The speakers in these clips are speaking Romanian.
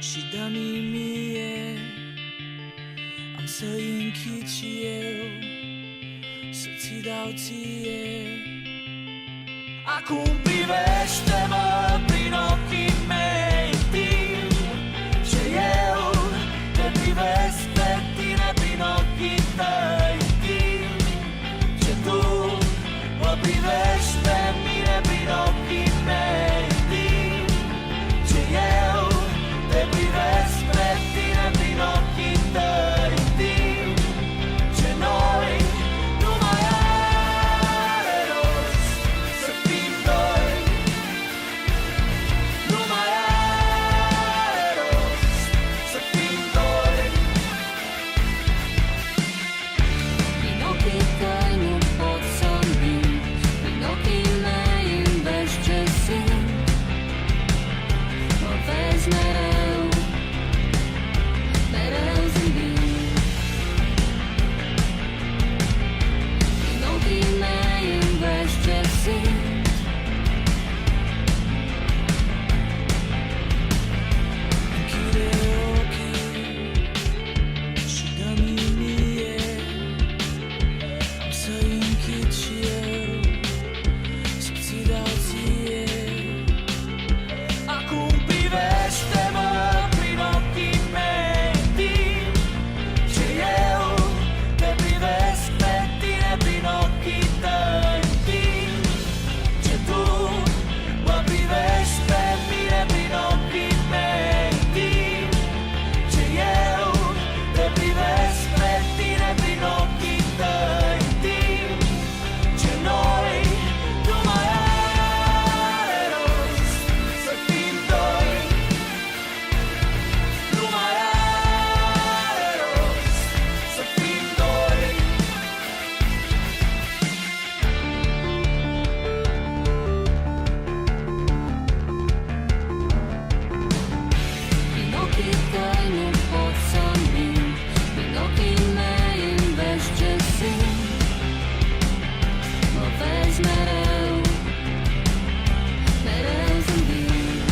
și dă-mi mie. Am să-i închid și eu, să ți dau ție. Acum privește-mă prin ochii mei, timp ce eu te privesc pe tine prin ochii tăi, timp ce tu mă privești pe mine prin ochii mei, timp ce eu te privesc pe tine prin ochii tăi, timp ce noi nu mai are rost să fim doi, nu mai are rost să fim doi. Prin ochii tăi nu pot să-mi mint, prin ochii mei îmi vezi ce simt. Mă vezi mereu, mereu zâmbind. Prin ochii mei îmi vezi ce simt. Închide ochii și dă-mi mie. Am să-i închid și eu, să ți dau ție. Acum privește-mă prin ochii mei, timp ce eu te privesc pe tine prin ochii tăi, timp ce tu mă privești pe mine prin ochii mei, timp ce eu te privesc pe tine prin ochii tăi, timp ce noi nu mai are rost să fim doi, nu mai are rost să fim doi. Prin ochii tăi nu pot să-mi mint, prin ochii mei îmi vezi ce simt. Mă vezi mereu, mereu zâmbind.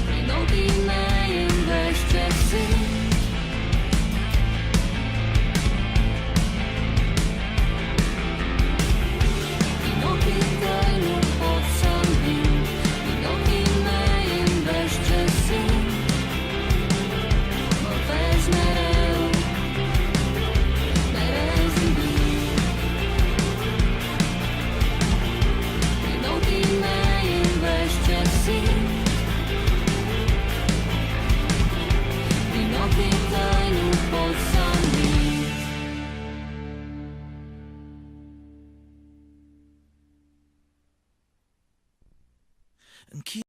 Prin ochii mei îmi vezi ce simt. Prin ochii tăi nu pot să-mi mint, prin ochii mei îmi vezi ce simt. Mă vezi mereu, mereu zâmbind. Prin ochii mei îmi vezi ce simt. Prin ochii tăi nu pot să-mi mint. Închide